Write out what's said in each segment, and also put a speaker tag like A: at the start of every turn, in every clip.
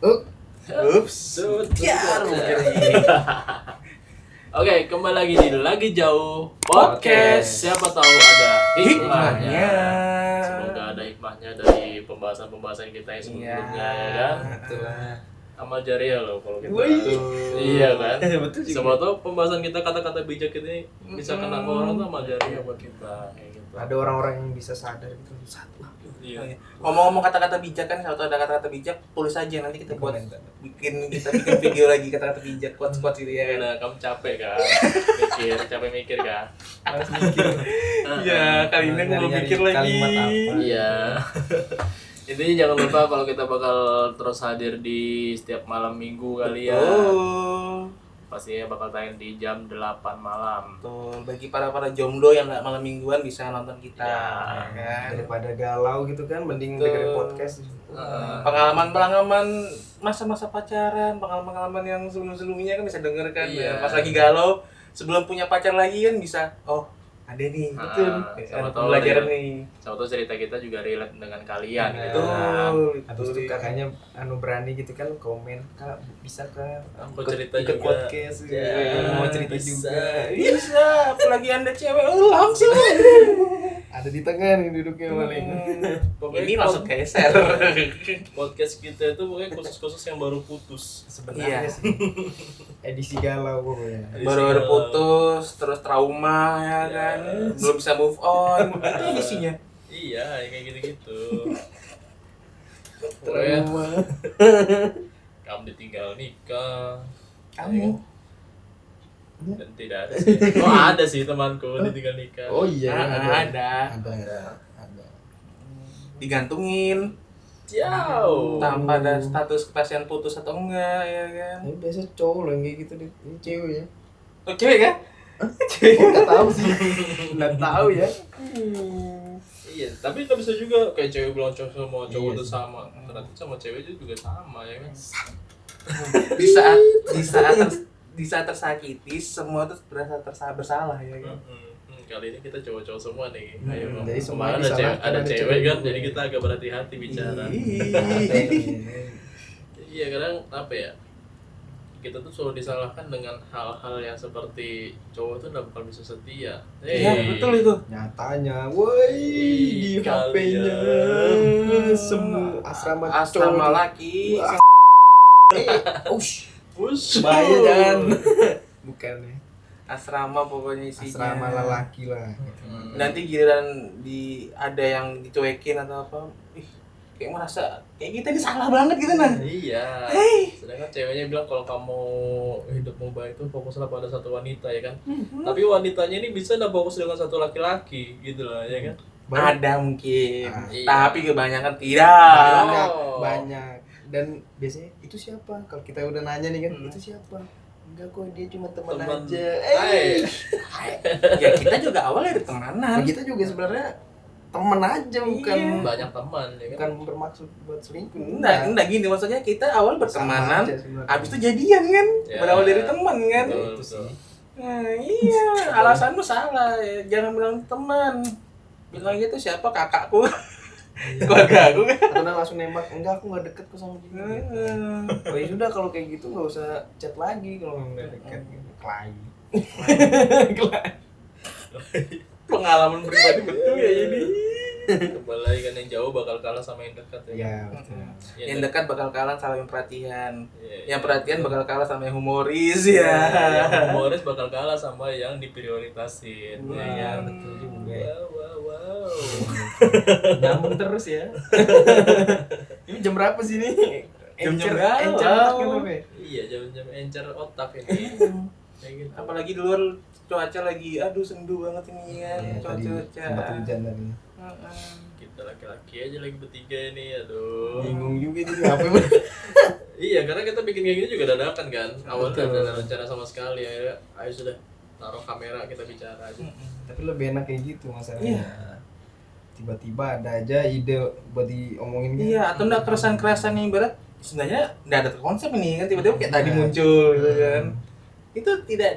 A: Ups.
B: Oke, kembali lagi di Lagi Jauh Podcast. Siapa tahu ada hikmahnya. Semoga ada hikmahnya dari pembahasan-pembahasan kita yang sebelumnya, ya kan?
A: Itulah.
B: Amal jariah loh kalau kita.
A: Betul.
B: Iya kan?
A: Betul juga.
B: Siapa tahu pembahasan kita kata-kata bijak ini bisa kena ke orang tuh amal jariah buat kita kayak gitu.
A: Ada orang-orang yang bisa sadar gitu. Satu.
B: Iya.
C: Ngomong-ngomong kata-kata bijak kan, kalau ada kata-kata bijak tulis aja, nanti kita buat
A: Komentar.
C: bikin video lagi kata-kata bijak, quotes-quotes gitu ya.
B: Nah, kamu capek kan? Capek mikir kan?
A: Harus mikir.
C: Iya, kali ini aku belum
A: Nyari-nyari
C: mikir lagi.
A: kalimat apa.
B: Iya. Intinya jangan lupa kalau kita bakal terus hadir di setiap malam minggu kali ya.
C: Betul.
B: Pastinya bakal tayang di jam 8 malam.
C: Betul. Bagi para jomblo yang nggak malam mingguan bisa nonton kita.
B: Ya.
C: Kan?
A: Daripada galau gitu kan, mending
C: Betul.
A: dengerin podcast.
C: Pengalaman masa-masa pacaran, pengalaman yang sebelum-sebelumnya kan bisa denger kan.
B: Iya.
C: Pas lagi galau, sebelum punya pacar lagi kan bisa. Oh, ada nih.
B: Betul.
C: Ada
B: Sama tahu
C: pembelajaran
B: ya.
C: nih.
B: Sama tuh cerita kita juga relate dengan kalian gitu
C: Betul.
B: kan.
A: Habis itu kakaknya berani gitu kan komen, "Kak, bisa Kak
B: Aku cerita
A: ikut
B: juga."
A: podcast
B: Ya,
A: mau cerita
B: bisa.
A: juga."
C: Bisa, apalagi Anda cewek, langsung.
A: Ada di tengah nih duduknya paling.
B: Pokoknya
C: Ini langsung geser.
B: podcast kita itu pokoknya khusus yang baru putus.
A: Sebenarnya
C: Iya.
A: sih edisi galau pokoknya.
C: Baru putus, terus trauma ya kan, belum bisa move on, itu isinya.
B: Iya, kayak gitu-gitu. Pokoknya kamu ditinggal nikah.
C: Kamu
B: Dan tidak ada sih. Oh, ada sih temanku ditinggal nikah.
A: Oh iya,
C: ada
A: ada.
C: digantungin
B: Jauh.
C: tanpa ada status kepastian putus atau enggak ya kan.
A: Tapi biasa cowok loh yang kayak gitu deh. Ini cewek ya.
C: Oh, cewek kan?
A: Oh, nggak tahu sih. Nggak tahu ya.
B: Iya, tapi nggak bisa juga kayak cewek bilang cowok sama cowok
A: Iya
B: itu
A: sih.
B: sama. Ternyata sama cewek juga sama ya kan.
C: Di saat tersakiti semua tuh berasa bersalah ya kan.
B: Kali ini kita cowok-cowok semua nih.
A: Hmm,
B: Ayo,
A: jadi semua
B: kemarin ada cewek,
A: disalahkan,
B: ada
A: ada
B: cewek
A: cewek
B: kan,
A: juga.
B: jadi kita agak berhati-hati bicara. Iya, kadang apa ya? Kita tuh selalu disalahkan dengan hal-hal yang seperti cowok tuh nggak bakal bisa setia.
C: Iya, betul itu.
A: Nyatanya, woi di HP-nya
B: Kalian.
A: semua asrama
C: Asrama
A: cowok.
C: laki.
A: Wah. Ush,
B: Push.
A: bahaya jangan. Bukan ya.
C: Asrama pokoknya isinya.
A: Asrama lelaki lah.
C: Nanti giliran ada yang dicuekin atau apa, ih, kayak merasa kayak kita ini salah banget gitu nah.
B: Iya.
C: Hey.
B: Sedangkan ceweknya bilang kalau kamu hidupmu baik itu fokuslah pada satu wanita ya kan. Tapi wanitanya ini bisa nggak fokus dengan satu laki-laki gitu lah ya kan.
C: Ada mungkin,
B: Iya.
C: tapi kebanyakan tidak.
A: Banyak,
B: Oh.
A: banyak. Dan biasanya itu siapa? Kalau kita udah nanya nih kan,
C: Hmm.
A: itu siapa? Enggak kok, dia cuma teman
B: Teman.
A: aja.
B: Hai.
C: Ya kita juga awalnya dari temanan.
A: Nah, kita juga sebenarnya teman aja, bukan
C: Iya.
B: Banyak teman ya kan.
A: bukan bermaksud buat selingkuh.
C: Enggak gini maksudnya kita awal bertemanan,
A: Sama aja sebenarnya.
C: abis itu jadian kan,
B: Ya.
C: berawal dari teman kan.
B: Betul,
A: Itu
B: betul.
A: sih.
C: Nah, iya, alasanmu salah. Ya, jangan bilang teman. Bilang gitu siapa kakakku, keluarga aku kan.
A: Atau udah langsung nembak, enggak aku nggak deket kok sama dia. Oh ya sudah, kalau kayak gitu nggak usah chat lagi kalau nggak deket. Klay.
C: Pengalaman pribadi betul ya ini.
B: Kembali lagi kan yang jauh bakal kalah sama yang dekat ya.
A: Ya, betul.
C: Yang dekat bakal kalah sama yang perhatian.
B: Iya.
C: Yang perhatian bakal kalah sama yang humoris ya.
B: Yang humoris bakal kalah sama yang diprioritasin.
A: Wah,
B: ya kan?
A: betul juga.
B: Wow.
A: Nyambung terus ya. Ini jam berapa sih nih?
C: Jam-jam
A: Encer
C: galau.
A: otak gitu, Be.
B: Iya, jam-jam encer otak ini. Kayak gitu.
C: Apalagi di luar cuaca lagi, aduh sendu banget ini ya,
A: Iya, tadi
C: cuaca.
A: sempat hujan tadi.
B: Kita laki-laki aja lagi bertiga ini, aduh.
A: Bingung juga ini apa ya?
B: Iya, karena kita bikin kayak gini juga dadakan kan. Awalnya
A: Betul.
B: tidak ada rencana sama sekali ya. Ayo sudah taruh kamera kita bicara aja.
A: Tapi lebih enak kayak gitu masalahnya.
C: Iya.
A: Tiba-tiba ada aja ide buat diomongin gitu.
C: Iya, atau enggak keresahan-keresahan yang berat sebenarnya enggak ada konsep ini kan, tiba-tiba kayak tadi
A: Iya.
C: muncul gitu kan. Itu tidak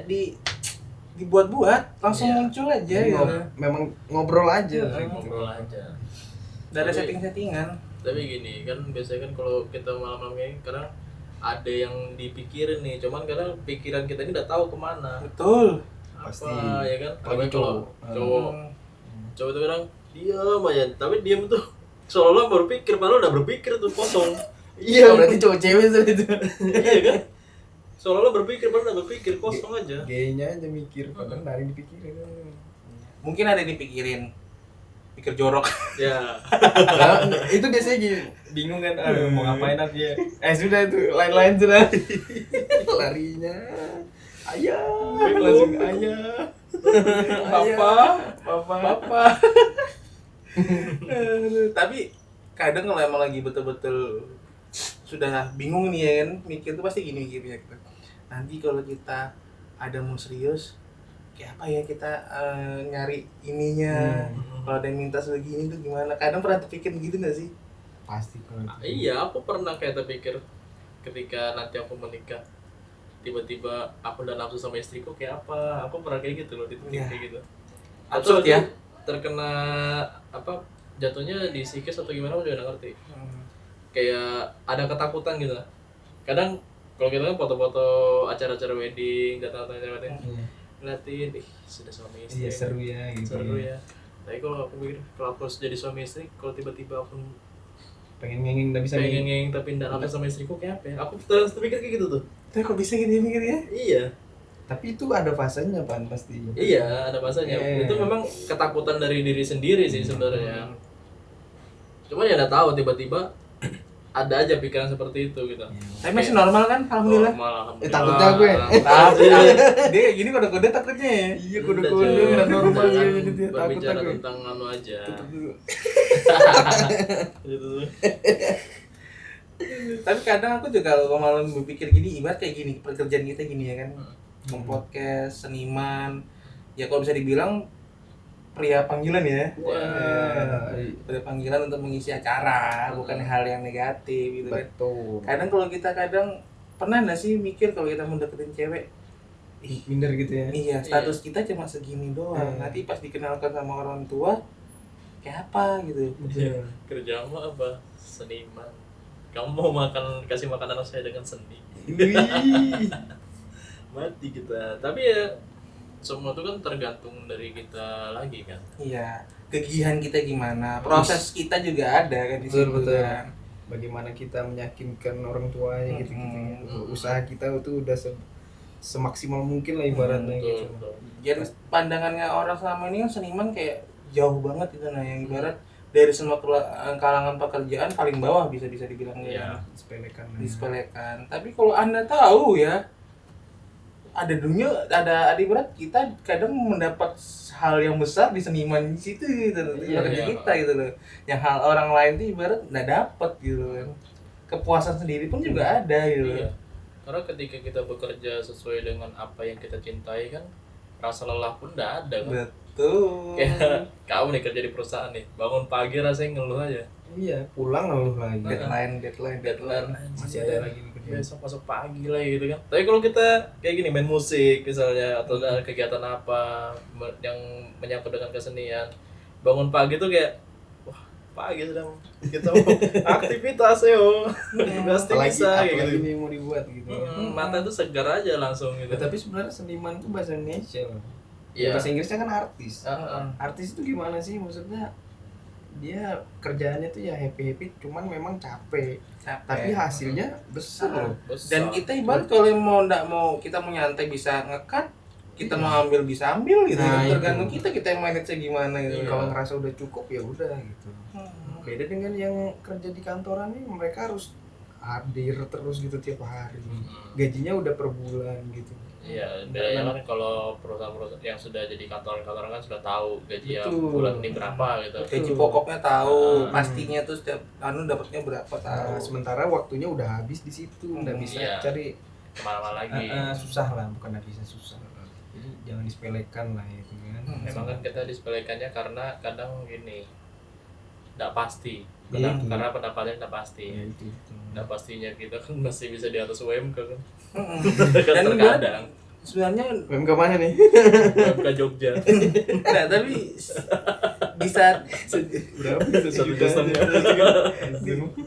C: dibuat-buat, langsung
B: Iya.
C: muncul aja
A: Jadi
C: gitu.
A: memang ngobrol aja.
B: Ngobrol aja.
C: Enggak ada
B: Tapi-
C: setting-settingan.
B: Tapi gini kan biasanya kan kalau kita malam-malam ini kadang ada yang dipikirin nih, cuman kadang pikiran kita ini udah tahu kemana.
C: Betul.
B: Apa
A: Pasti.
B: ya kan?
A: Apalagi
B: Kalau cowok
C: Hmm.
B: cowok itu kadang diam aja, tapi diam tuh seolah-olah berpikir, padahal udah berpikir tuh kosong.
A: Iya, berarti cowok cewek itu.
B: Iya kan? Seolah-olah berpikir, padahal udah berpikir kosong aja.
A: Gayanya aja mikir, padahal dari dipikirin.
C: Mungkin ada yang dipikirin. Pikir jorok.
B: Ya.
A: Nah, itu biasanya gini, bingung kan, mau ngapain aku ya. Sudah itu, lain-lain sudah. Larinya. Ayah, langsung ayah.
C: Papa. Tapi kadang kalau emang lagi betul-betul sudah bingung nih ya kan, mikir tuh pasti gini mikirnya gitu. Nanti kalau kita ada mau serius, kayak apa ya kita nyari ininya. Kalau ada yang minta segini tuh gimana? Kadang pernah terpikir gitu nggak sih?
A: Pasti kalau itu.
B: Iya, aku pernah kayak terpikir ketika nanti aku menikah, tiba-tiba aku udah nafsu sama istriku kayak apa? Aku pernah kayak gitu loh, di titik
C: Iya.
B: kayak gitu.
C: Absurd
B: Atau
C: ya?
B: terkena apa? Jatuhnya di psikis atau gimana aku juga nggak ngerti. Kayak ada ketakutan gitu. Kadang kalau kita kan foto-foto acara-acara wedding, datang-datang acara wedding,
A: Iya.
B: ngeliatin, sudah suami istri.
A: Iya, seru ya gitu.
B: Seru ya. Tapi kalau aku pikir, kalau aku jadi suami istri, kalau tiba-tiba aku
A: Pengen ngenging tapi bisa
B: pengen
A: ngenging.
B: ngeng tapi nggak nafsu sama istriku kayak apa ya? Aku terus terpikir kayak gitu tuh.
C: Tapi kok bisa gitu mikirnya?
B: Iya,
A: Tapi itu ada fasenya Pan pasti.
B: iya ada bahasanya.
A: Iya.
B: Itu memang ketakutan dari diri sendiri sih sebenarnya. Cuman ya nggak tahu tiba-tiba ada aja pikiran seperti itu gitu.
C: Tapi masih normal kan? Alhamdulillah.
B: Normal, alhamdulillah.
A: Takutnya aku ya.
C: Tapi dia kayak gini kode-kode takutnya ya.
A: Iya,
B: Udah,
A: kode-kode
B: jangan-
A: nggak normal sih
B: jangan
A: ini dia takut
B: berbicara
A: aku.
B: tentang anu aja.
A: Tutup dulu.
B: Gitu tuh.
C: Tapi kadang aku juga kalau malam berpikir gini, ibarat kayak gini, pekerjaan kita gini ya kan, podcast, seniman, ya kalau bisa dibilang pria panggilan ya.
A: Wah.
C: Pria panggilan untuk mengisi acara, bukan hal yang negatif gitu kan.
A: Betul.
C: Kadang kalau kita pernah nggak sih mikir kalau kita mau deketin cewek,
A: Minder gitu ya.
C: iya status kita cuma segini doang, nanti pas dikenalkan sama orang tua kayak apa gitu.
A: Iya.
B: Kerja apa? Seniman. Kamu mau kasih makan anak saya dengan seni.
A: Wih.
B: Mati kita. Tapi ya semua itu kan tergantung dari kita lagi kan.
C: Iya, kegigihan kita gimana, proses kita juga ada kan di situ
A: Betul.
C: kan.
A: Bagaimana kita meyakinkan orang tuanya gitu usaha kita itu udah semaksimal mungkin lah ibaratnya
B: Betul,
A: gitu.
B: betul.
C: Jadi pandangannya orang selama ini kan seniman kayak jauh banget gitu, nah yang ibarat dari semua kalangan pekerjaan paling bawah bisa dibilang
B: Iya.
C: ya,
A: Disepelekan.
C: disepelekan. Tapi kalau Anda tahu ya, ada ibarat kita kadang mendapat hal yang besar di seniman di situ gitu, ibarat
B: iya.
C: kita gitu loh. Yang hal orang lain tuh ibarat nggak dapat gitu kan. Kepuasan sendiri pun juga ada gitu.
B: Iya. Karena ketika kita bekerja sesuai dengan apa yang kita cintai kan, rasa lelah pun tidak ada kan.
C: Betul.
B: Kayak kamu nih kerja di perusahaan nih, bangun pagi rasanya ngeluh aja.
A: Iya, pulang ngeluh lagi.
C: Deadline.
A: Masih ada lagi nih kerjaan.
B: Besok masuk pagi lah gitu kan. Tapi kalau kita kayak gini main musik misalnya atau ada kegiatan apa yang menyangkut dengan kesenian, bangun pagi tuh kayak wah pagi sedang kita mau aktivitas yo, pasti bisa
A: Apalagi
B: gitu.
A: nih mau dibuat gitu.
B: Mata tuh segar aja langsung gitu.
A: Tapi sebenarnya seniman itu bahasa Indonesia loh.
B: Iya.
A: Bahasa Inggrisnya kan artis.
B: Heeh.
A: Artis itu gimana sih maksudnya? Dia kerjaannya tuh ya happy cuman memang capek. Tapi hasilnya besar loh.
C: Dan kita ibarat kalau mau kita mau nyantai bisa ngekat, kita mau ambil bisa ambil gitu.
A: Nah,
C: Tergantung
A: itu.
C: kita yang manage gimana gitu.
B: Iya.
A: Kalau ngerasa udah cukup ya udah gitu. Beda dengan yang kerja di kantoran nih, mereka harus hadir terus gitu tiap hari. Gajinya udah per bulan gitu.
B: Iya, bedanya kan kalau perusahaan-perusahaan yang sudah jadi kantoran-kantoran kan sudah tahu gaji yang
A: Betul.
B: bulan ini berapa gitu.
C: Gaji pokoknya tahu, pastinya tuh setiap dapatnya berapa tahu.
A: Nah, sementara waktunya udah habis di situ, nggak bisa
B: Iya.
A: cari
B: Kemana-mana lagi.
A: susah lah, bukan nggak bisa susah. Jadi jangan disepelekan lah itu kan.
B: Memang kan kita disepelekannya karena kadang gini, nggak pasti.
A: Iya.
B: Karena pendapatnya nggak pasti.
A: Ya itu.
B: Nggak pastinya kita kan masih bisa di atas UMK kan.
C: Dan
B: Kan terkadang
C: sebenarnya
A: UMK mana nih?
B: UMK Jogja.
C: nah, tapi di saat
A: Berapa?
B: Satu juta.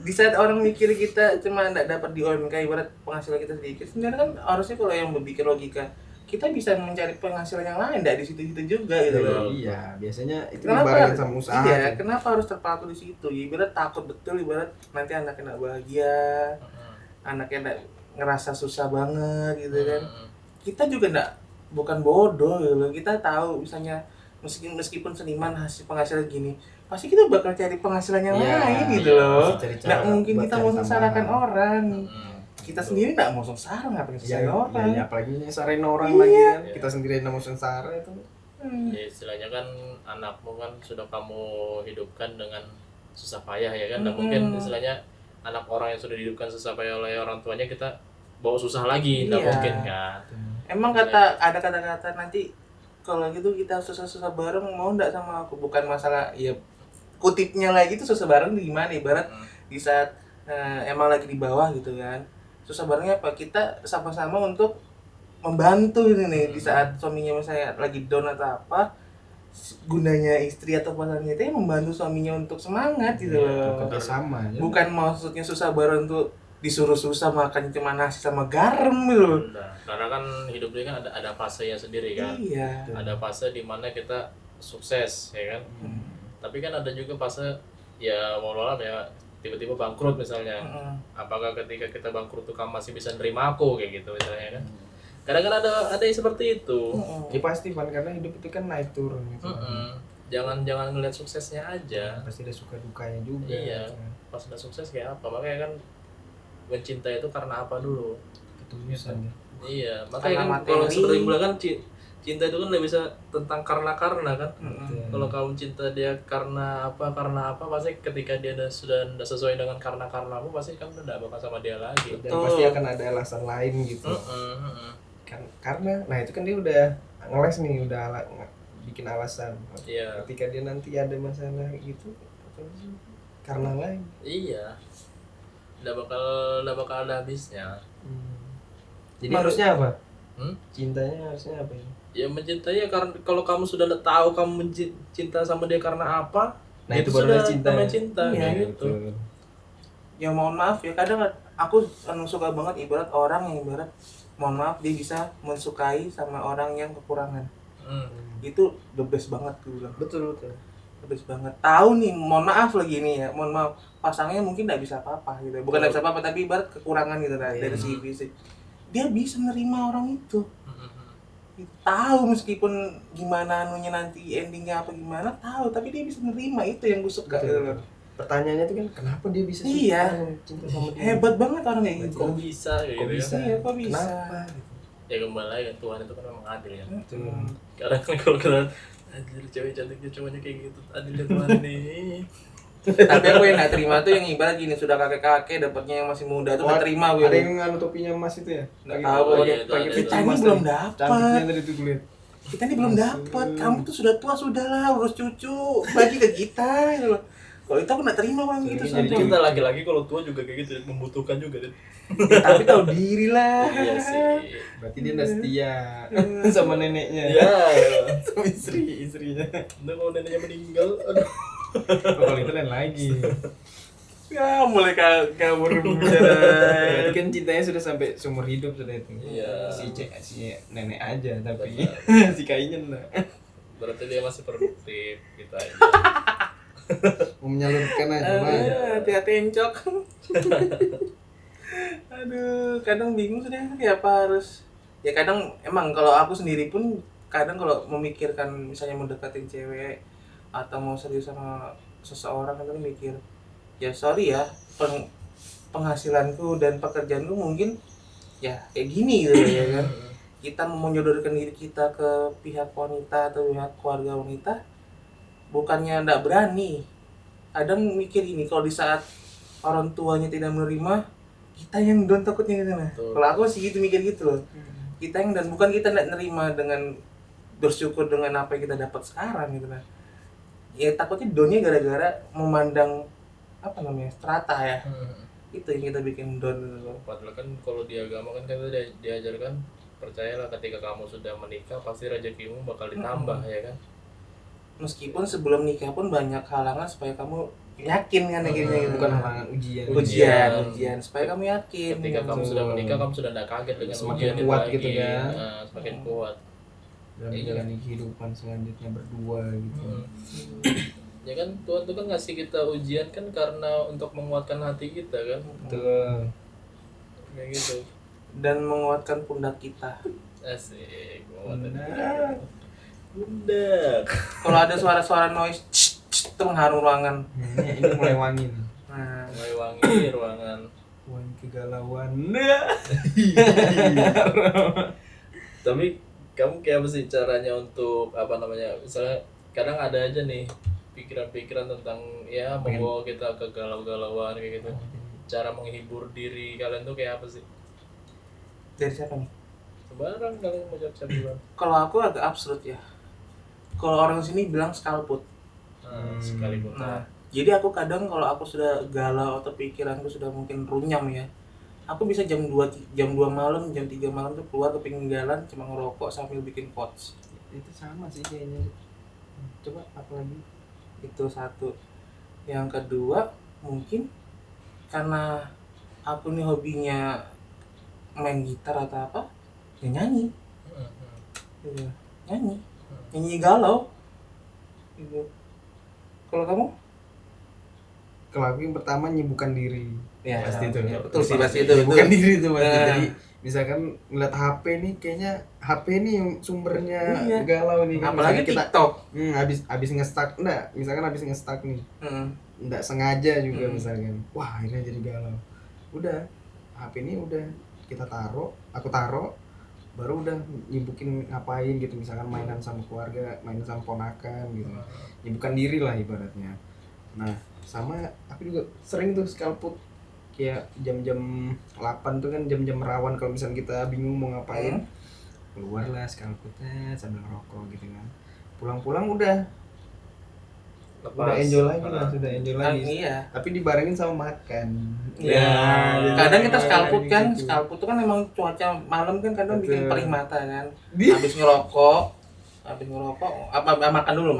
C: di saat orang mikir kita cuma nggak dapat di UMK, ibarat penghasilan kita sedikit, sebenarnya kan harusnya kalau yang berpikir logika kita bisa mencari penghasilan yang lain, nggak di situ-situ juga gitu loh.
A: Iya, biasanya itu
C: Kenapa?
A: dibarengin sama usaha.
C: Iya, kenapa harus terpaku di situ? Ibarat takut betul, ibarat nanti anaknya nggak bahagia, anaknya nggak ngerasa susah banget gitu kan. Kita juga nggak, bukan bodoh gitu loh. Kita tahu misalnya meskipun seniman hasil penghasilan gini, pasti kita bakal cari penghasilan yang
A: Iya,
C: lain gitu
A: iya,
C: loh.
A: pasti cari cara
C: Nggak mungkin
A: buat
C: kita
A: cari
C: mau sengsarakan
A: tambahan.
C: orang. Kita sendiri nggak mau sengsara, ngapain
A: Ya,
C: sengsara orang?
A: ya, apalagi nyesarin orang
C: Iya.
A: lagi kan. Kita sendiri yang mau sengsara itu.
B: Ya istilahnya kan anakmu kan sudah kamu hidupkan dengan susah payah ya kan. Nah mungkin istilahnya anak orang yang sudah dihidupkan susah payah oleh orang tuanya kita bawa susah lagi, nggak
C: Iya.
B: mungkin kan.
C: Emang ada kata-kata nanti kalau gitu kita susah-susah bareng, mau nggak sama aku? Bukan masalah ya, kutipnya lagi tuh susah bareng di gimana, ibarat di saat emang lagi di bawah gitu kan, susah barengnya apa, kita sama-sama untuk membantu ini nih di saat suaminya misalnya lagi down atau apa, gunanya istri atau pasangannya itu membantu suaminya untuk semangat gitu loh.
A: Kerjasama ya.
C: Bukan maksudnya susah bareng tuh disuruh susah makan cuma nasi sama garam gitu loh.
B: Nah, karena kan hidup ini kan ada fasenya sendiri kan.
C: Iya.
B: Ada fase di mana kita sukses ya kan. Tapi kan ada juga fase ya mau ya tiba-tiba bangkrut misalnya. Apakah ketika kita bangkrut tuh kamu masih bisa nerima aku kayak gitu misalnya kan. Kadang-kadang ada yang seperti itu.
A: Ya pasti Van, karena hidup itu kan naik turun gitu.
B: Jangan ngeliat suksesnya aja.
A: Pasti ada suka dukanya juga.
B: Iya. Pas udah sukses kayak apa? Makanya kan mencintai itu karena apa dulu?
A: Ketulusan ya.
B: Iya,
C: Karena
B: makanya kan kalau
C: materi.
B: seperti bilang kan cinta itu kan nggak bisa tentang karena kan. Kalau kamu cinta dia karena apa pasti ketika dia sudah sesuai dengan karena-karenamu pasti kamu udah bakal sama dia lagi.
A: Dan pasti akan ada alasan lain gitu. Kan karena nah itu kan dia udah ngeles nih, udah bikin alasan.
B: Iya.
A: Ketika dia nanti ada masalah gitu apa sih? Karena lain.
B: Iya. Udah bakal ada habisnya.
A: Jadi harusnya apa?
B: Hmm?
A: Cintanya harusnya apa ya?
B: Ya mencintai ya karena kalau kamu sudah tahu kamu cinta sama dia karena apa,
A: Nah, itu
B: sudah
A: baru cinta.
B: namanya cinta
C: Iya,
B: kayak gitu.
C: Ya mohon maaf ya, kadang aku suka banget ibarat orang yang ibarat mohon maaf dia bisa mensukai sama orang yang kekurangan. Itu the best banget gue bilang.
A: Betul.
C: The best banget. Tahu nih, mohon maaf lagi nih ya, mohon maaf pasangnya mungkin nggak bisa apa-apa gitu. Bukan nggak bisa apa-apa tapi ibarat kekurangan gitu lah dari segi fisik. Dia bisa nerima orang itu. Tahu meskipun gimana anunya nanti endingnya apa gimana tahu, tapi dia bisa nerima, itu yang gue suka gitu loh.
A: Pertanyaannya tuh kan kenapa dia bisa
C: Iya.
A: cinta sama dia?
C: Hebat banget orang kayak gitu.
B: Kok bisa
A: Kok
B: gitu
A: bisa?
B: ya?
C: Iya, kok bisa?
A: Kenapa?
B: Ya kembali lagi kan Tuhan itu kan memang adil ya.
C: Hmm.
B: Kadang kan kalau kalian anjir cewek cantiknya cowoknya kayak gitu adilnya Tuhan nih.
C: Tapi aku yang nggak terima tuh yang ibarat gini, sudah kakek-kakek dapatnya yang masih muda tuh nggak terima gue.
A: Ada yang nganu topinya emas itu ya?
C: Nggak
A: Lagi-
C: tahu,
A: lagi-
B: iya, itu
A: lagi
B: ada.
A: peti
C: Kita ini
A: emas
C: belum
A: tadi.
C: dapat.
A: Cantiknya dari itu gue liat.
C: Kita ini belum dapat. Kamu tuh sudah tua, sudahlah urus cucu, bagi ke kita gitu loh. Kalau itu aku nggak terima bang gitu.
A: Jadi
C: Sumpah.
B: Kita lagi-lagi kalau tua juga kayak gitu membutuhkan juga deh.
C: Ya, tapi tahu diri lah.
B: Iya sih.
A: Berarti dia nggak setia sama neneknya.
B: Iya.
A: Sama istrinya.
B: Udah mau neneknya meninggal. Aduh.
A: Kalau itu lain lagi.
C: Ya mulai kabur bicara.
A: Berarti kan cintanya sudah sampai seumur hidup sudah itu.
B: Iya.
A: Si nenek aja tapi si kainnya lah.
B: Berarti dia masih produktif gitu aja.
A: Mau menyalurkan aja Bang.
C: Hati-hati encok. Aduh, kadang bingung sudah ya apa harus. Ya kadang emang kalau aku sendiri pun kadang kalau memikirkan misalnya mau deketin cewek atau mau serius sama seseorang kadang mikir ya sorry ya penghasilanku dan pekerjaanku mungkin ya kayak gini gitu ya kan. Kita mau menyodorkan diri kita ke pihak wanita atau pihak keluarga wanita bukannya nggak berani, kadang mikir ini kalau di saat orang tuanya tidak menerima kita yang down takutnya gitu nah.
B: Betul.
C: Kalau aku sih gitu mikir gitu loh, kita yang dan bukan kita tidak nerima dengan bersyukur dengan apa yang kita dapat sekarang gitu nah. Ya takutnya downnya gara-gara memandang apa namanya strata ya, itu yang kita bikin down gitu loh.
B: Padahal kan kalau di agama kan kita diajarkan percayalah ketika kamu sudah menikah pasti rezekimu bakal ditambah ya kan.
C: meskipun sebelum nikah pun banyak halangan supaya kamu yakin kan akhirnya gitu.
A: Bukan halangan ujian.
C: Ujian supaya kamu yakin.
B: Ketika kamu
A: Betul.
B: sudah menikah, kamu sudah tidak kaget dengan
A: Semakin
B: ujian itu
A: kuat
B: lagi.
A: gitu kan.
B: Semakin kuat.
A: Dalam menjalani kehidupan selanjutnya berdua gitu.
B: Ya kan Tuhan tuh kan ngasih kita ujian kan karena untuk menguatkan hati kita kan.
A: Betul.
B: Kayak gitu.
C: Dan menguatkan pundak kita.
B: Asik. Pundak.
C: Kalau ada suara-suara noise itu mengharum ruangan.
A: Ini mulai wangi nih.
C: Nah,
B: Mulai wangi ruangan.
A: Wangi kegalauan.
B: Tapi kamu kayak apa sih caranya untuk apa namanya? Misalnya kadang ada aja nih pikiran-pikiran tentang ya membawa kita ke galau-galauan kayak gitu. Cara menghibur diri kalian tuh kayak apa sih?
C: dari siapa nih?
B: Sembarang kalian mau jawab duluan.
C: Kalau aku agak absurd ya. Kalau orang sini bilang skalput.
B: Sekali pun.
C: Nah, jadi aku kadang kalau aku sudah galau atau pikiranku sudah mungkin runyam ya, aku bisa jam 2 malam, jam 3 malam tuh keluar ke pinggir jalan cuma ngerokok sambil bikin quotes.
A: Itu sama sih kayaknya. Coba apa lagi?
C: Itu satu. Yang kedua, mungkin karena aku nih hobinya main gitar atau apa, ya nyanyi. Gitu. Nyanyi galau. Gitu. Kalau kamu?
A: Kalau aku yang pertama nyibukkan diri.
C: Ya,
A: Pasti itu.
C: ya, betul sih, pasti itu.
A: Bukan diri itu pasti.
C: Nah.
A: Jadi misalkan ngeliat HP nih, kayaknya HP nih yang sumbernya
C: Iya.
A: galau nih. Kan
C: Apalagi
A: misalkan
C: TikTok.
A: habis nge-stuck, misalkan habis nge-stuck nih,
C: Hmm.
A: enggak sengaja juga misalkan. Wah, akhirnya jadi galau. Udah, HP ini udah aku taruh, baru udah nyibukin ngapain gitu, misalkan mainan sama keluarga, mainan sama ponakan gitu. Nyibukkan diri lah ibaratnya. Nah, sama aku juga sering tuh skalput kayak jam-jam 8 tuh kan jam-jam rawan kalau misalnya kita bingung mau ngapain. Keluarlah skalputnya sambil ngerokok gitu kan. Pulang-pulang udah enjoy lagi lah, sudah enjoy lagi.
C: Iya.
A: Tapi dibarengin sama makan.
C: Ya, kadang kita skalput kan,
A: gitu.
C: skalput itu kan memang cuaca malam kan kadang bikin
A: Betul.
C: perih mata kan. Habis ngerokok, makan dulu,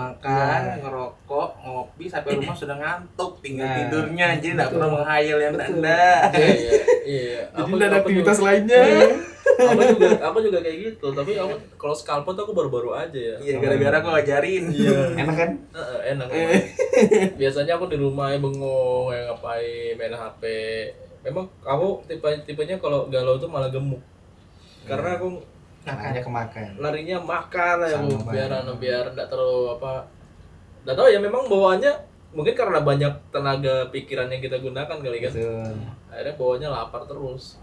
C: ngerokok, ngopi sampai rumah sudah ngantuk, tinggal
A: Nah,
C: tidurnya, jadi enggak
A: betul.
C: perlu menghayal yang
A: Betul.
C: anda.
B: Iya.
A: Jadi udah ada aktivitas lainnya.
B: Aku juga kayak gitu, tapi aku kalau scalpot aku baru-baru aja ya.
C: Iya, gara-gara aku ngajarin.
A: Enak kan?
B: Enak. Biasanya aku di rumah bengong, ngapain, main HP. Memang aku tipenya kalau galau tuh malah gemuk. Karena aku
A: Makanya kemakan.
B: larinya makan ya
A: Sama
B: Bu. biar
A: banget.
B: biar enggak terlalu apa. Enggak tahu ya, memang bawaannya mungkin karena banyak tenaga pikiran yang kita gunakan kali kan.
A: Betul.
B: Akhirnya bawaannya lapar terus.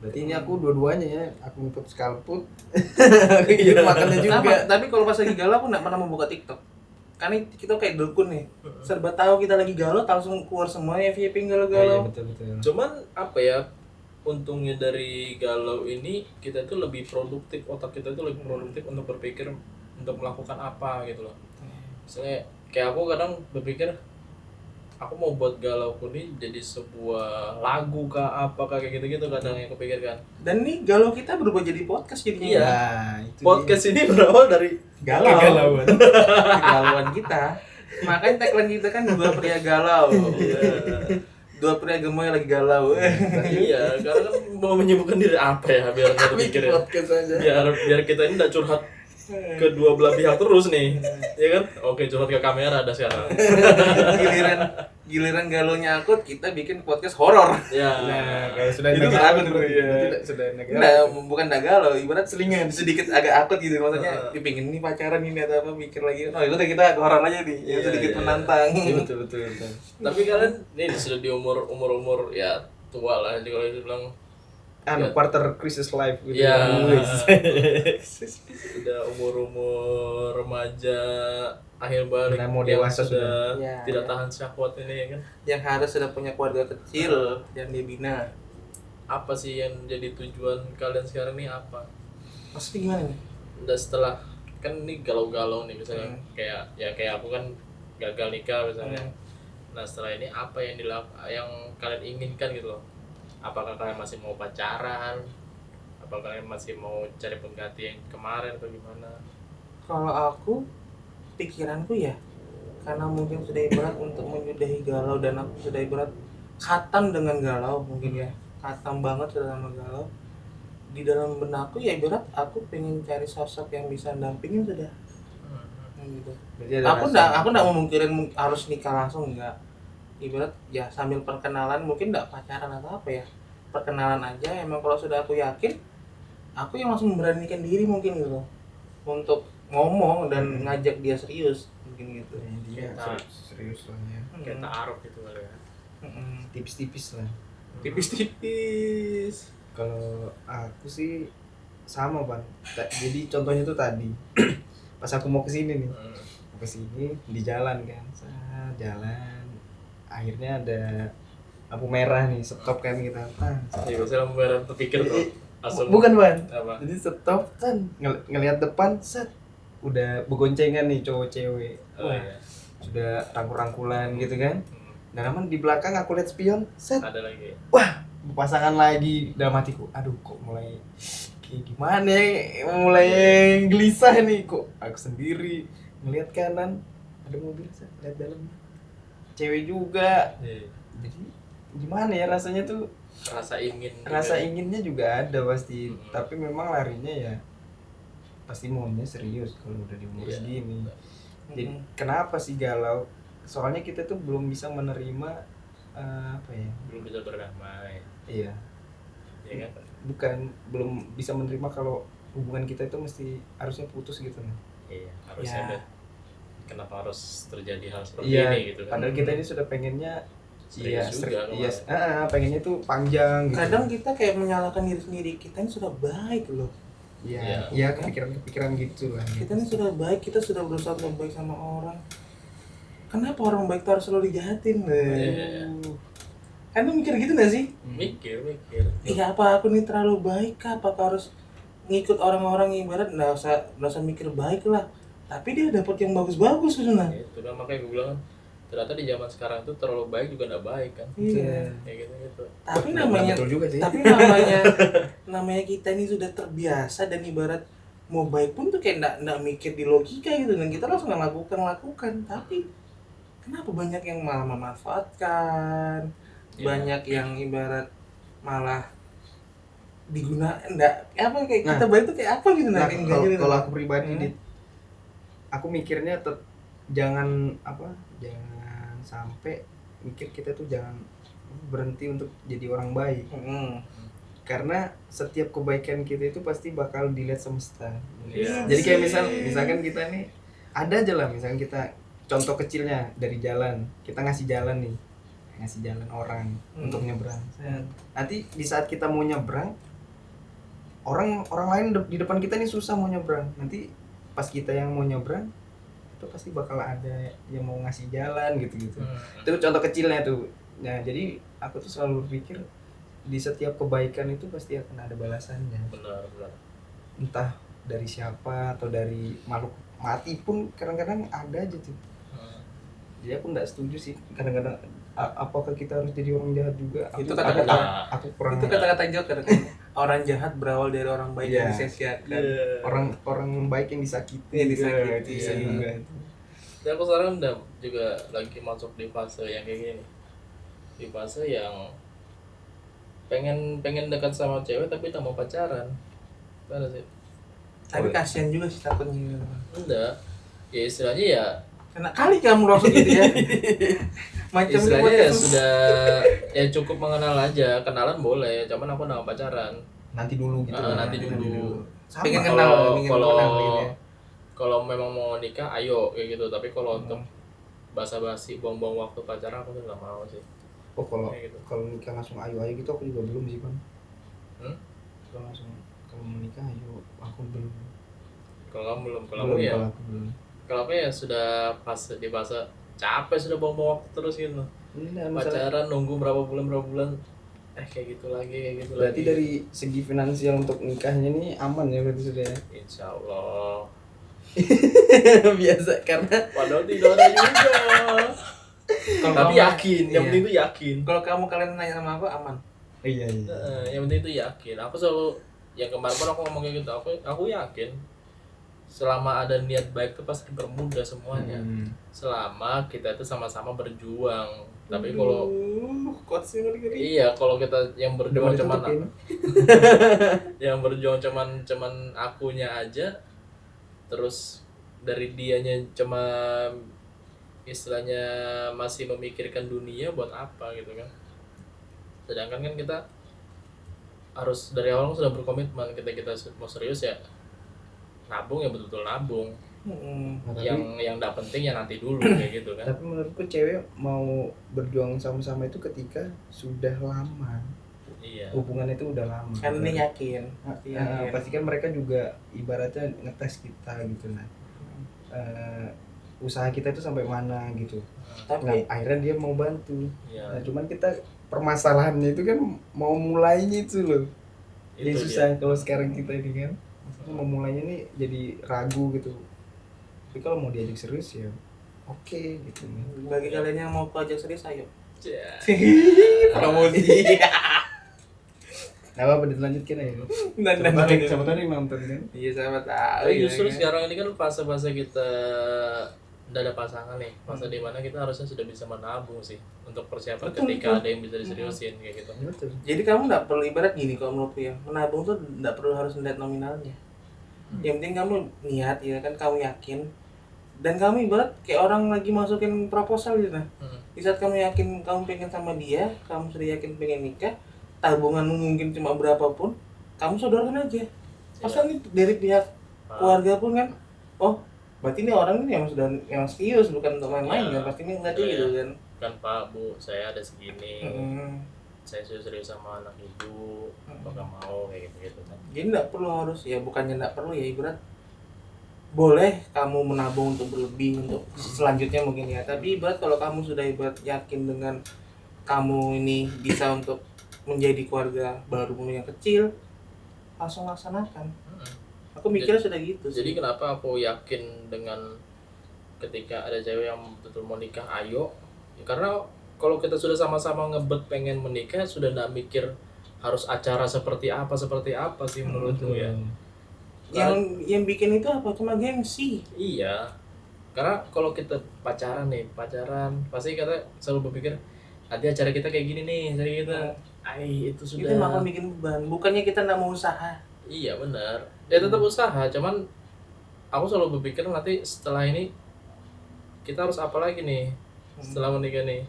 A: Berarti ini aku dua-duanya ya, aku ngikut skalput. Iya, makannya juga.
C: Sama, tapi kalau pas lagi galau aku enggak pernah membuka TikTok. Karena kita kayak dukun nih. Serba tahu kita lagi galau, langsung keluar semua FYP
A: Iya,
C: galau-galau.
A: betul.
B: Cuman apa ya, untungnya dari galau ini kita tuh lebih produktif, otak kita tuh lebih produktif untuk berpikir untuk melakukan apa gitu loh. Misalnya kayak aku kadang berpikir aku mau buat galauku nih jadi sebuah lagu kah apa kayak gitu-gitu kadang yang kepikirkan.
C: Dan nih galau kita berubah jadi podcast jadinya.
B: Iya.
A: Nah, itu
B: Podcast ini berawal dari
C: Galau.
A: Kegalauan.
C: Kegalauan kita. Makanya tagline kita kan dua pria galau.
B: Iya.
C: Dua pria gemoy lagi galau.
B: Iya, karena kan mau menyibukkan diri apa ya biar nggak dipikir ya.
A: podcast aja.
B: Biar kita ini nggak curhat kedua belah pihak terus nih, ya kan? Oke, curhat ke kamera ada sekarang.
C: Giliran galonya akut, kita bikin podcast horor.
B: Ya.
A: Nah, kalau sudah
C: Itu
A: enak
C: nggak
A: galau
C: akut,
A: berarti.
C: iya.
A: Berarti sudah enak galau.
C: Nah, bukan dah galau, ibarat
A: Selingan.
C: sedikit agak akut gitu, maksudnya dipingin nih pacaran ini atau apa, mikir lagi. Oh, itu udah kita horor aja nih, yang
B: Iya,
C: sedikit
B: iya.
C: menantang.
A: Iya, betul.
B: Tapi kalian ini sudah di umur ya tua lah, jadi kalau itu bilang
A: Anu, quarter crisis life gitu.
B: ya
A: Wis.
B: udah umur remaja akhir balik
A: Udah mau
B: yang
A: dewasa
B: sudah
C: sudah.
B: tidak
C: Ya.
B: tahan syahwat ini ya kan.
C: Yang harus sudah punya keluarga kecil yang dibina.
B: Apa sih yang jadi tujuan kalian sekarang nih apa?
C: Maksudnya gimana nih?
B: Udah setelah kan ini galau-galau nih misalnya kayak aku kan gagal nikah misalnya. Nah setelah ini apa yang kalian inginkan gitu loh? Apakah kalian masih mau pacaran? Apakah kalian masih mau cari pengganti yang kemarin atau gimana?
C: Kalau aku pikiranku ya karena mungkin sudah ibarat untuk menyudahi galau dan aku sudah ibarat khatam dengan galau mungkin ya, khatam banget sudah sama galau. Di dalam benakku ya ibarat aku pengen cari sosok yang bisa dampingin sudah. Gitu.
A: Berarti ada
C: Aku
A: rasa-
C: enggak memungkirin harus nikah langsung enggak. Ibarat ya sambil perkenalan mungkin enggak pacaran atau apa ya. Perkenalan aja emang kalau sudah aku yakin aku yang langsung memberanikan diri mungkin gitu. Untuk ngomong dan ngajak dia serius mungkin gitu.
A: Ya, intinya
B: Kita-
A: serius lah ya.
B: Kayak taaruf gitu kali ya.
A: Tipis-tipis lah.
C: Tipis-tipis.
A: Kalau aku sih sama Bang. Jadi contohnya tuh tadi pas aku mau kesini nih, mau kesini di jalan kan, jalan, akhirnya ada lampu merah nih, stop kan kita.
B: Iya, biasanya lampu merah terpikir tuh. Langsung
A: Bukan Bang.
B: apa?
A: Jadi stop kan ngelihat depan, set udah begoncengan nih cowok cewek.
B: Oh,
A: Wah,
B: iya.
A: sudah rangkul-rangkulan gitu kan. Dan aman di belakang aku lihat spion, set
B: Ada lagi.
A: pasangan lagi. Dalam hatiku, aduh kok mulai kayak gimana ya, mulai gelisah nih, kok aku sendiri ngelihat kanan ada mobil, set lihat dalam cewek juga.
B: Iya.
A: Jadi gimana ya rasanya tuh,
B: Rasa ingin.
A: rasa
B: juga.
A: inginnya juga ada pasti,
B: Hmm.
A: tapi memang larinya ya pasti maunya serius kalau udah di umur
B: Iya.
A: segini. Jadi kenapa sih galau? Soalnya kita tuh belum bisa menerima apa ya?
B: Belum bisa berdamai.
A: Iya,
B: Ya kan?
A: bukan belum bisa menerima kalau hubungan kita itu mesti harusnya putus gitu nih.
B: Iya, harusnya
C: Ya.
B: ada. Kenapa harus terjadi hal seperti
A: Iya,
B: ini gitu kan?
A: padahal kita ini sudah pengennya
B: Serius juga
A: iya,
B: kemarin.
A: pengennya tuh panjang gitu.
C: Kadang kita kayak menyalahkan diri sendiri, kita ini sudah baik loh.
A: Iya,
B: Iya.
A: iya kepikiran gitu lah.
C: Kita ini sudah baik, kita sudah berusaha untuk baik sama orang. Kenapa orang baik tuh harus selalu dijahatin?
B: Iya.
C: Kan lu mikir gitu gak sih?
B: Mikir.
C: Iya, apa aku nih terlalu baik kah? Apakah harus ngikut orang-orang yang ibarat nggak usah mikir baik lah. Tapi dia dapat yang bagus-bagus sebenarnya.
B: Itu kan makanya gue bilang kan, ternyata di zaman sekarang tuh terlalu baik juga nggak baik kan?
C: Iya.
B: Kayak gitu.
C: Tapi
A: Nah,
C: namanya
A: betul juga sih.
C: tapi namanya kita ini sudah terbiasa dan ibarat mau baik pun tuh kayak nggak mikir di logika gitu dan kita langsung lakukan. Tapi kenapa banyak yang malah memanfaatkan,
B: Iya.
C: banyak yang ibarat malah digunakan enggak apa kayak
A: Nah.
C: kita baik tuh kayak apa gitu
A: Nah,
C: kayak enggak
A: kalau
C: gitu.
A: kalau aku pribadi
C: Hmm.
A: Dit, aku mikirnya jangan sampai mikir kita tuh jangan berhenti untuk jadi orang baik, karena setiap kebaikan kita itu pasti bakal dilihat semesta.
B: Iya.
A: Jadi kayak misalkan kita nih ada aja lah, misalkan kita contoh kecilnya dari jalan, kita ngasih jalan orang untuk nyebrang. Nanti di saat kita mau nyebrang, orang lain di depan kita nih susah mau nyebrang. Nanti pas kita yang mau nyebrang, itu pasti bakal ada yang mau ngasih jalan gitu. Itu contoh kecilnya tuh. Nah, jadi aku tuh selalu berpikir di setiap kebaikan itu pasti akan ada balasannya.
B: Benar.
A: Entah dari siapa atau dari makhluk mati pun kadang-kadang ada aja tuh. Jadi aku nggak setuju sih kadang-kadang apakah kita harus jadi orang jahat juga.
C: Itu
A: Aku-
C: kata-kata.
A: aku kurang
C: Itu kata-kata jok kadang-kadang. Orang jahat berawal dari orang baik
A: Iya.
C: yang disia-siakan.
A: orang baik yang disakiti.
C: Iya, disakiti.
A: Itu bisa
C: Iya.
A: juga.
B: Dan aku sekarang udah juga lagi masuk di fase yang kayak gini. Di fase yang pengen dekat sama cewek tapi tak mau pacaran. Mana sih?
C: Tapi kasihan juga sih takutnya.
B: Enggak. Ya istilahnya ya
C: Enak kali kamu langsung gitu ya. Macam
B: istilahnya ya
C: itu.
B: sudah ya cukup mengenal aja, kenalan boleh, cuman aku nggak pacaran.
A: Nanti dulu gitu.
B: Nanti dulu.
A: Sama.
C: Pengen
B: Kalau
C: kenal, pengen
B: kalau
C: kenal gitu ya.
B: kalau memang mau nikah ayo kayak gitu, tapi kalau untuk basa-basi buang-buang waktu pacaran aku tuh nggak mau sih.
A: Oh, kalau
B: Kayak gitu.
A: kalau nikah langsung ayo gitu aku juga belum sih, Bang. Kalau mau nikah ayo aku belum.
B: Kalau kamu belum, kalau
A: Belum,
B: aku ya
A: kalau aku belum.
B: kalau aku ya sudah di fase capek sudah buang-buang waktu terus gitu.
A: Nah, masalah
B: Pacaran nunggu berapa bulan kayak gitu lagi
A: berarti dari segi finansial untuk nikahnya nih aman ya berarti sudah ya?
B: Insya Allah.
A: Biasa karena
B: Padahal tidak ada juga.
C: Kalau
B: Tapi
C: kamu-
B: yakin, yang
C: iya.
B: penting itu yakin.
C: Kalau kalian nanya sama aku aman.
A: iya.
B: Yang penting itu yakin. Aku selalu yang kemarin pun aku ngomong kayak gitu. Aku yakin selama ada niat baik itu pasti bermudah semuanya. Selama kita itu sama-sama berjuang. Tapi kalau
C: quotesnya ngeri-ngeri.
B: iya, kalau kita yang berjuang
A: Udah
B: cuman
A: ditutupin.
B: yang berjuang cuman akunya aja, terus dari dianya cuma istilahnya masih memikirkan dunia, buat apa gitu kan. Sedangkan kan kita harus dari awal sudah berkomitmen, kita mau serius ya nabung ya betul-betul nabung.
A: Nah, tapi,
B: yang enggak penting ya nanti dulu kayak gitu kan.
A: tapi menurutku cewek mau berjuang sama-sama itu ketika sudah lama,
B: Iya.
A: hubungan itu udah lama.
C: Kan dia yakin.
A: Pasti kan mereka juga ibaratnya ngetes kita gitu nah. Usaha kita itu sampai mana gitu. Nah,
C: Tapi
A: akhirnya dia mau bantu.
B: Iya.
A: Nah, cuman kita permasalahannya itu kan mau mulainya itu loh. Jadi
B: Itu
A: susah kalau sekarang kita ini kan. Maksudnya mau mulainya nih jadi ragu gitu. Tapi kalau mau diajak serius ya oke gitu.
C: bagi kalian yang mau pelajar serius ayo.
B: Ya.
C: Promosi.
A: Nah, apa dilanjutkan aja.
C: Dan
A: Siapa tahu yang nonton kan.
C: iya sama tahu.
B: Tapi justru
C: ya kan?
B: sekarang ini kan fase-fase kita udah ada pasangan nih, fase dimana kita harusnya sudah bisa menabung sih untuk persiapan
C: Betul,
B: ketika
C: betul.
B: ada yang bisa diseriusin kayak gitu.
A: Betul.
C: Jadi kamu nggak perlu ibarat gini kalau menurutku ya, menabung tuh nggak perlu harus melihat nominalnya. Yang penting kamu niat ya kan, kamu yakin dan kamu ibarat kayak orang lagi masukin proposal gitu nah. Di saat kamu yakin kamu pengen sama dia, kamu sudah yakin pengen nikah, tabunganmu mungkin cuma berapapun, kamu sodorkan aja. Pasti nih dari pihak keluarga pun kan, oh berarti ini orang ini yang serius bukan untuk main-main
B: Ya.
C: kan, pasti ini ngerti gitu kan.
B: Kan Pak, Bu, saya ada segini,
C: Mm.
B: saya sudah serius sama anak ibu, apakah mau kayak gitu kan.
C: Jadi nggak perlu harus ya, bukannya nggak perlu ya, ibarat boleh kamu menabung untuk berlebih untuk selanjutnya mungkin ya, tapi ibarat kalau kamu sudah ibarat yakin dengan kamu ini bisa untuk menjadi keluarga baru yang kecil, langsung laksanakan. Aku mikirnya sudah gitu sih.
B: Jadi kenapa aku yakin dengan ketika ada cewek yang betul mau nikah, ayo ya, karena kalau kita sudah sama-sama ngebet pengen menikah, sudah nggak mikir harus acara seperti apa sih menurutku ya.
C: yang bikin itu apa, cuma gengsi.
B: Iya, karena kalau kita pacaran pasti kita selalu berpikir nanti acara kita kayak gini nih, acara kita itu sudah
C: Itu malah bikin beban, bukannya kita nggak mau usaha.
B: iya benar ya, tetap usaha, cuman aku selalu berpikir nanti setelah ini kita harus apa lagi nih setelah menikah nih.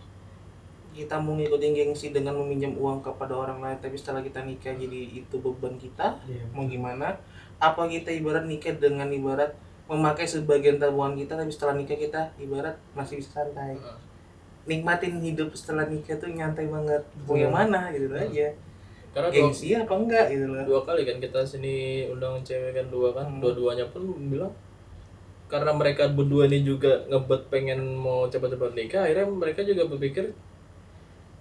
C: Kita mau ngikutin gengsi dengan meminjam uang kepada orang lain, tapi setelah kita nikah jadi itu beban kita.
A: Iya.
C: Mau gimana? Apa kita ibarat nikah dengan ibarat memakai sebagian tabungan kita, tapi setelah nikah kita ibarat masih bisa santai. Nikmatin hidup setelah nikah tuh nyantai banget. Mau yang mana gitu aja.
B: Karena
C: Gengsi apa enggak gitu loh.
B: dua kali kan kita sini undang cewek kan, dua-duanya pun bilang karena mereka berdua ini juga ngebet pengen mau cepat-cepat nikah, akhirnya mereka juga berpikir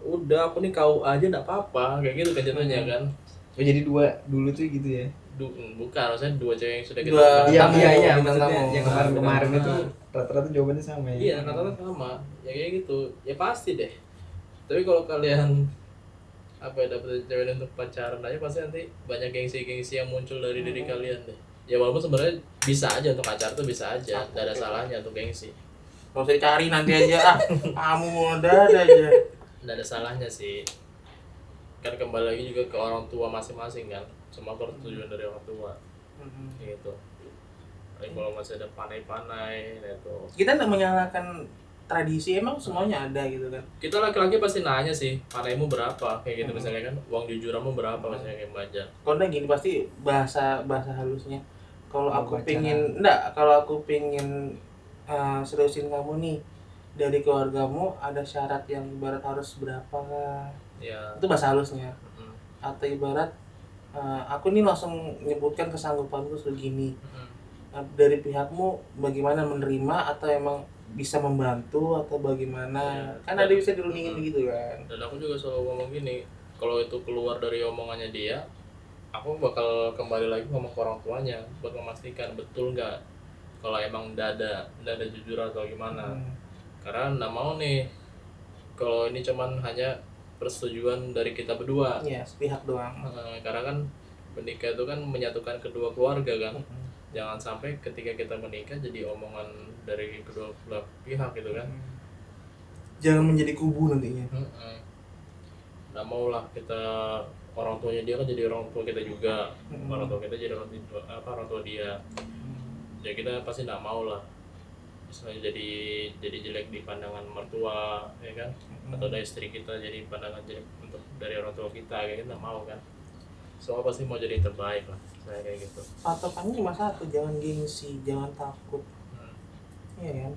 B: udah aku nih kau aja nggak apa-apa kayak gitu kan jatuhnya kan.
A: Oh, jadi dua dulu tuh gitu ya.
B: Bukan, maksudnya dua cewek yang sudah kita
C: Dua-
A: Iya,
C: tamu,
A: iya,
C: bintang
A: maksudnya
C: tamu.
A: yang kemarin
B: Ah.
A: itu rata-rata jawabannya sama ya.
B: iya rata-rata sama ya kayak gitu ya, pasti deh. Tapi kalau kalian dapat cewek untuk pacaran aja, pasti nanti banyak gengsi-gengsi yang muncul dari diri kalian deh. Ya walaupun sebenarnya bisa aja untuk pacar tuh, bisa aja, nggak ada salahnya untuk gengsi,
C: Gak usah dicari nanti aja. Kamu mau ada aja.
B: nggak ada salahnya sih. Kan kembali lagi juga ke orang tua masing-masing kan, semua persetujuan dari orang tua gitu. Tapi kalau masih ada panai-panai itu,
C: Kita nggak menyalahkan tradisi, emang semuanya ada gitu kan.
B: kita laki-laki pasti nanya sih, panaimu berapa kayak gitu misalnya kan, uang jujuranmu berapa misalnya kayak baca.
C: Kalau nggak gini pasti bahasa halusnya. Kalau aku
A: Baca.
C: kalau aku pengen seriusin kamu nih, dari keluargamu ada syarat yang ibarat harus berapa kah?
B: Ya.
C: Itu bahasa halusnya.
B: Mm.
C: Atau ibarat aku nih langsung nyebutkan kesanggupanku segini. Dari pihakmu bagaimana menerima atau emang bisa membantu atau bagaimana?
B: Ya.
C: Kan ada bisa dirundingin begitu kan.
B: Dan aku juga selalu ngomong gini, kalau itu keluar dari omongannya dia, aku bakal kembali lagi ngomong ke orang tuanya buat memastikan betul nggak kalau emang nggak ada jujur atau gimana. Karena nggak mau nih kalau ini cuman hanya persetujuan dari kita berdua.
C: Iya, sepihak doang.
B: Karena kan menikah itu kan menyatukan kedua keluarga kan. jangan sampai ketika kita menikah jadi omongan dari kedua belah pihak gitu kan.
C: Jangan menjadi kubu nantinya.
B: Nggak mau lah kita, orang tuanya dia kan jadi orang tua kita juga, orang tua kita jadi orang tua dia. Jadi kita pasti nggak mau lah misalnya jadi jelek di pandangan mertua ya kan, atau dari istri kita jadi pandangan jelek untuk dari orang tua kita, kayak kita nggak mau kan. Soalnya pasti mau jadi yang terbaik lah, saya kayak gitu.
C: Patokannya cuma satu, jangan gengsi, jangan takut. Iya kan?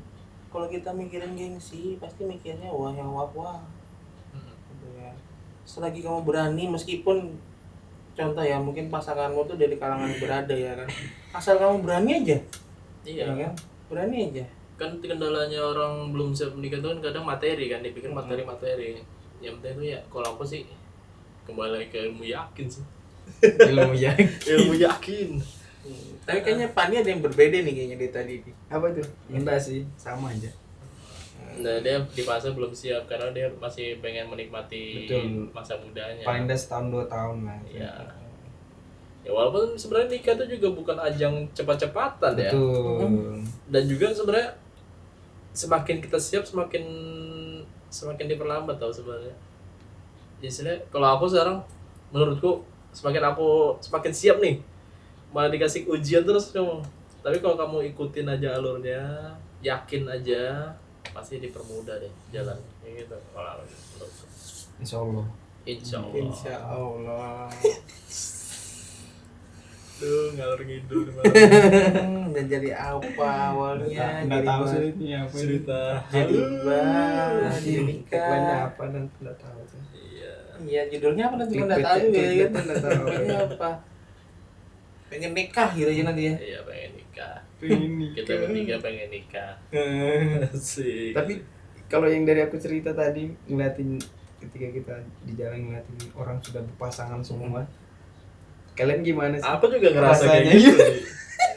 C: Kalau kita mikirin gengsi, pasti mikirnya wah yang wah. Gitu kan. Selagi kamu berani, meskipun contoh ya, mungkin pasanganmu tuh dari kalangan berada ya kan. Asal kamu berani aja.
B: Iya
C: kan? Berani aja.
B: Kan kendalanya orang belum siap menikah itu kan kadang materi kan, dipikir materi. Yang penting itu ya, kalau aku sih kembali lagi ke ilmu yakin sih. ilmu yakin.
C: Tapi kayaknya Pani ada yang berbeda nih kayaknya dari tadi.
A: Apa itu? Enggak sih, sama aja.
B: Nah, dia di fase belum siap karena dia masih pengen menikmati masa mudanya.
A: Paling dah setahun 2 tahun lah.
B: Iya. Ya walaupun sebenarnya nikah itu juga bukan ajang cepat-cepatan ya.
A: Betul.
B: Dan juga sebenarnya semakin kita siap semakin diperlambat tau sebenarnya. Istilahnya kalau aku sekarang menurutku semakin siap nih, malah dikasih ujian terus kamu. Tapi kalau kamu ikutin aja alurnya, yakin aja, pasti dipermudah deh jalan. Kayak gitu. Kalau menurutku.
A: Insyaallah.
C: Insyaallah.
B: Duh, ngalor ngidul
C: Dan jadi apa awalnya?
A: Enggak
C: jadi
A: tahu
C: apa?
A: sih ini apa
B: cerita.
C: Jadi jadi nikah.
A: Tagline-nya apa dan enggak tahu sih.
C: Iya, judulnya apa nanti enggak
A: Clickbait
C: tahu ya.
A: clickbait enggak tahu.
C: Judulnya apa? Pengen nikah gitu aja nanti ya.
B: Iya, pengen nikah.
A: Ini
B: Kita bertiga pengen nikah. Sih.
A: Tapi kalau yang dari aku cerita tadi, ngeliatin ketika kita di jalan ngeliatin orang sudah berpasangan semua, kalian gimana sih?
B: Aku juga ngerasa kayak
A: rasanya?
B: gitu.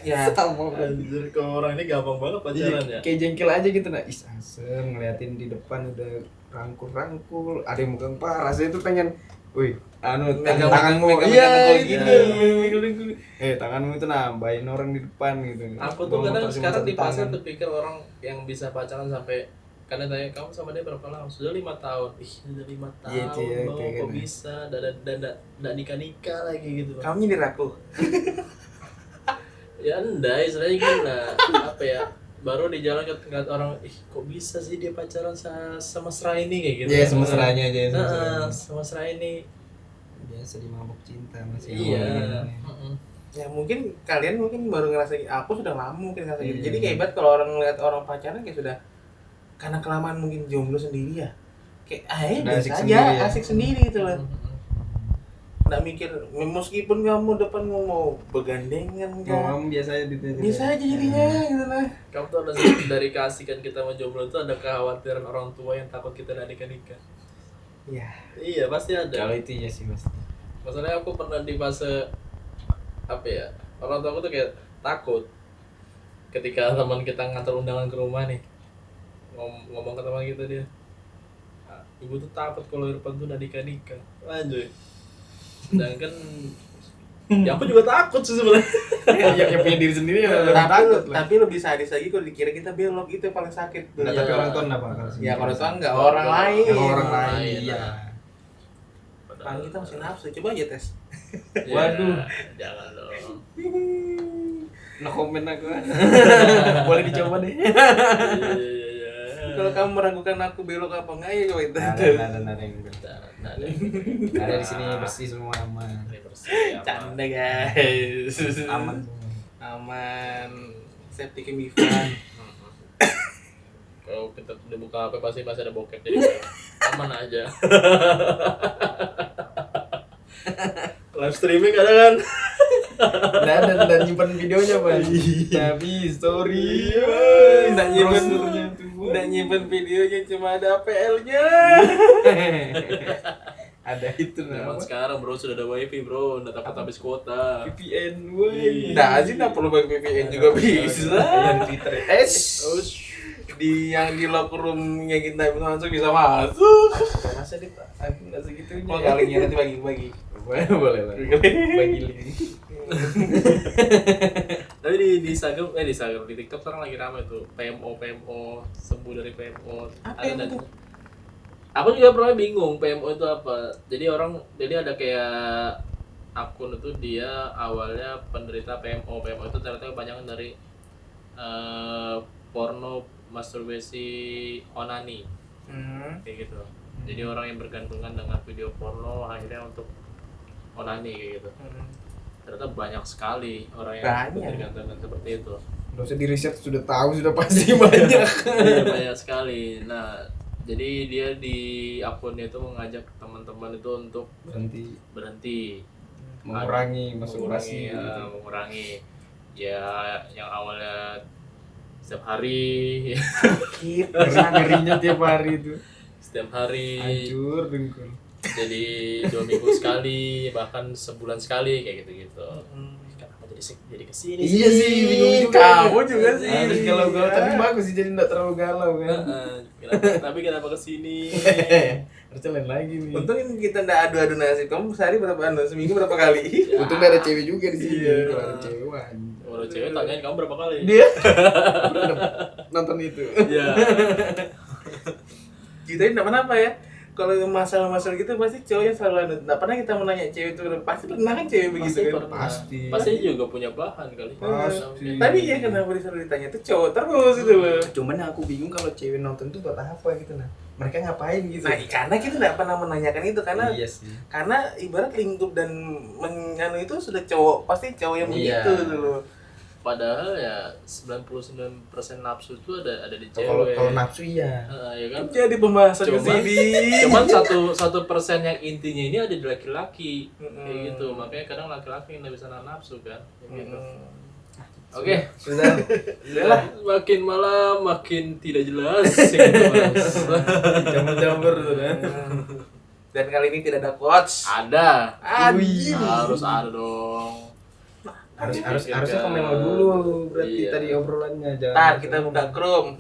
C: Ya,
A: Sama
B: Anjir, kalau orang ini gampang banget pacaran ya.
A: kayak jengkel aja gitu nah, asem ngeliatin di depan udah rangkul, ada yang megang parah, rasanya tuh pengen, wih,
C: Megang
A: tanganmu,
C: megang
A: iya
C: gitu.
A: gitu, tanganmu itu nambahin orang di depan gitu.
B: Aku tuh
A: Bawa
B: kadang
A: motor cuma
B: sekarang
A: satu
B: di fase
A: tangan.
B: terpikir orang yang bisa pacaran sampai, karena tanya kamu sama dia berapa lama? Sudah 5 tahun. Ih, sudah 5 tahun.
A: Iya, Ci, ya,
B: loh,
A: kayak
B: kok
A: gitu.
B: bisa? Dan nikah lagi gitu.
C: kamu nyindir aku.
B: Ya enggak, istilahnya gimana? Apa ya? Baru di jalan kata orang, ih kok bisa sih dia pacaran semesra ini kayak gitu.
A: Iya, semesranya aja ya,
B: semesra ini.
A: Biasa di mabuk cinta masih.
B: Iya.
C: Ya mungkin kalian baru ngerasa, aku sudah lama mungkin ngerasa gitu.
A: Iya.
C: Jadi kayak ibarat kalau orang ngeliat orang pacaran kayak sudah, karena kelamaan mungkin jomblo sendiri ya. Kayak
A: Udah asik
C: biasa
A: sendiri
C: aja,
A: ya.
C: asik sendiri gitu loh. Nggak mikir, meskipun kamu depan mau begandengan kan.
A: Ngomong biasa aja gitu.
C: Bisa aja jadinya gitu lah.
B: Kamu tuh ada dari keasikan kita sama jomblo itu ada kekhawatiran orang tua yang takut kita nggak nikah.
C: Iya.
B: Iya pasti ada.
A: Kalau itu ya sih mas.
B: Masalahnya aku pernah di fase apa ya, orang tua aku tuh kayak takut ketika teman kita ngantar undangan ke rumah nih, ngomong ke teman kita dia, ibu tuh takut kalau Irfan tuh udah nikah. Lanjut. Sedangkan ya aku juga takut sih sebenarnya.
A: yang punya diri sendiri ya takut lah.
C: Tapi lebih sadis lagi kalau dikira kita belok, itu yang paling sakit.
A: Nah, tapi orang tua enggak bakal sih.
C: Ya kalau tua enggak, orang lain.
A: Kalau orang lain iya.
C: Kan kita masih nafsu, coba aja tes.
B: Ya,
A: Waduh.
B: jangan dong.
A: No komen aku. Boleh dicoba deh.
B: Iya.
C: Kalau kamu meragukan aku belok apa enggak, ya coba itu.
A: Ada yang benar. Ada di sini bersih semua aman.
C: Canda guys.
A: Aman semua.
C: Aman. Safety can be fun.
B: Kalau kita udah buka HP pasti ada bokep, jadi aman aja. Live streaming ada kan?
A: Dan nyimpan videonya Pak. Tapi story.
C: Nggak nyimpen videonya, cuma ada APL-nya.
A: Ada itu
B: Zaman
A: nama.
B: sekarang bro sudah ada wifi bro, nggak takut habis kuota.
A: VPN woi.
C: Nah, sih nggak perlu pakai VPN juga bisa.
A: Yang di Twitter.
C: Di yang di locker room-nya kita langsung bisa masuk.
A: Masa dia aku enggak segitunya.
C: Mau kalinya nanti bagi-bagi.
A: Boleh lah. Bagi link.
B: Tapi di di Instagram di TikTok sekarang lagi ramai tuh PMO sembuh dari PMO.
C: Apa
B: Ada
C: yang
B: dan-
C: itu?
B: Aku juga pernah bingung PMO itu apa. Jadi ada kayak akun itu dia awalnya penderita PMO. PMO itu ternyata kepanjangan dari porno masturbasi onani kayak gitu. Jadi orang yang bergantungan dengan video porno akhirnya untuk onani kayak gitu. Ternyata banyak sekali orang yang
C: Banyak.
B: bergantungan seperti itu.
A: Nggak usah di riset, sudah tahu, sudah pasti banyak.
B: Iya, banyak sekali. Nah, jadi dia di akunnya itu mengajak teman-teman itu untuk berhenti
A: Mengurangi masturbasi.
B: mengurangi ya yang awalnya setiap hari
A: Ngerinya tiap hari itu.
B: setiap hari
A: Hancur dengkul.
B: jadi 2 minggu sekali bahkan sebulan sekali kayak gitu kenapa jadi kesini
A: Iya sih, bingung juga.
C: Kamu juga sih.
A: Harus galau-galau, tapi bagus sih jadi enggak terlalu galau kan.
B: kenapa kesini
A: Harusnya lain lagi nih.
C: Untung kita nggak adu-adu nasib. Kamu sehari berapa seminggu berapa kali?
A: Untung nggak ada cewek juga di sini.
C: Iya.
A: Kalau ada cewek wajar.
B: kalau cewek tanyain kamu berapa kali
A: Dia nonton itu.
B: ya
C: Kita ini nggak apa ya. Kalau masalah-masalah gitu pasti cowoknya selalu ada. Nggak pernah kita menanya cewek itu pasti pernah kan cewek begitu kan.
B: pasti juga punya bahan kali
A: Pasti.
C: Tapi ya kenapa disuruh ditanya itu cowok terus itu loh.
A: Cuman yang aku bingung kalau cewek nonton itu buat apa gitu nah. Mereka ngapain gitu.
C: Nah, karena kita nggak pernah menanyakan itu
A: Iya sih.
C: karena ibarat lingkup dan menganu itu sudah cowok pasti cowok yang
A: Iya.
C: begitu gitu loh.
B: padahal ya 99% nafsu itu ada di
A: Kalau
B: cewek
A: nafsu iya.
B: ya kan
C: Jadi pembahasan ke
B: Cuman-
C: sini.
B: cuman 1% yang intinya ini ada di laki-laki kayak gitu makanya kadang laki-laki yang nggak bisa nahan nafsu kan kayak gitu. Oke,
A: Sudah.
C: Udahlah.
B: makin malam makin tidak jelas yang kita bahas.
A: Jamur-jamur tuh kan.
C: Dan kali ini tidak ada quotes.
B: Ada,
C: Anjing.
B: harus ada dong.
A: Harusnya ke memo dulu berarti
B: Iya.
A: tadi obrolannya jangan.
C: Ntar kita buka Chrome.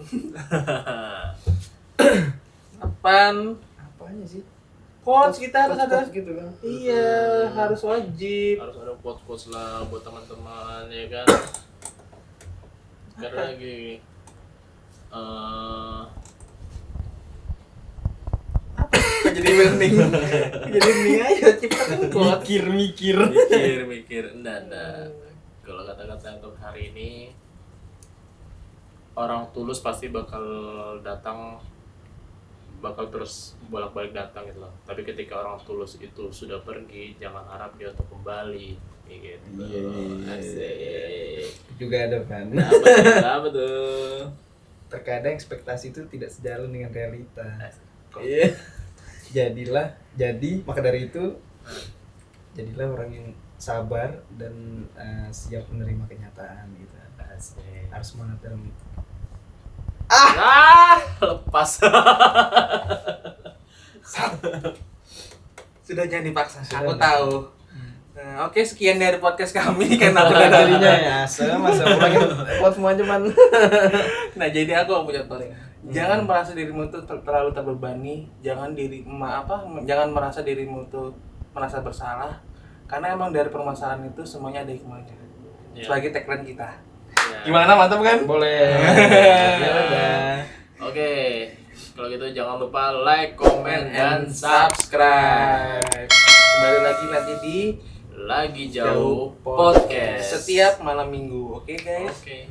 C: Apaan?
A: Apanya sih?
C: Quotes kita harus ada.
A: Quotes gitu kan.
C: Iya, harus wajib.
B: Harus ada quotes-quotes lah buat teman-teman ya kan. Sekarang lagi
C: Jadi bening. Jadi bening aja ciptakan quotes.
A: Mikir.
B: mikir enggak. Kalau kata-kata untuk hari ini orang tulus pasti bakal terus bolak-balik datang gitu loh. Tapi ketika orang tulus itu sudah pergi, jangan harap dia untuk kembali kayak gitu.
A: Iya.
B: Asik.
A: Juga ada kan.
B: Apa tuh?
A: Terkadang ekspektasi itu tidak sejalan dengan realita.
B: Iya.
A: Maka dari itu jadilah orang yang sabar dan siap menerima kenyataan gitu.
B: Asik.
A: Harus semangat dalam
B: Lepas.
C: Sudah jangan dipaksa.
A: Sudah.
C: Aku tahu. Nah, oke, sekian dari podcast kami karena aku udah
A: jadinya ya masa ulangin buat semua cuman.
C: Nah, jadi aku punya contohnya. Jangan merasa dirimu tuh terlalu terbebani, jangan merasa dirimu tuh merasa bersalah karena emang dari permasalahan itu semuanya ada hikmahnya.
B: Iya.
C: Sebagai tagline kita.
B: Ya.
C: Gimana, mantap kan?
A: Boleh. Ya udah.
B: Oke, kalau gitu jangan lupa like, comment, dan
C: subscribe. Kembali lagi nanti di
B: Lagi Jauh Podcast.
C: setiap malam minggu. Oke, guys.
B: Oke.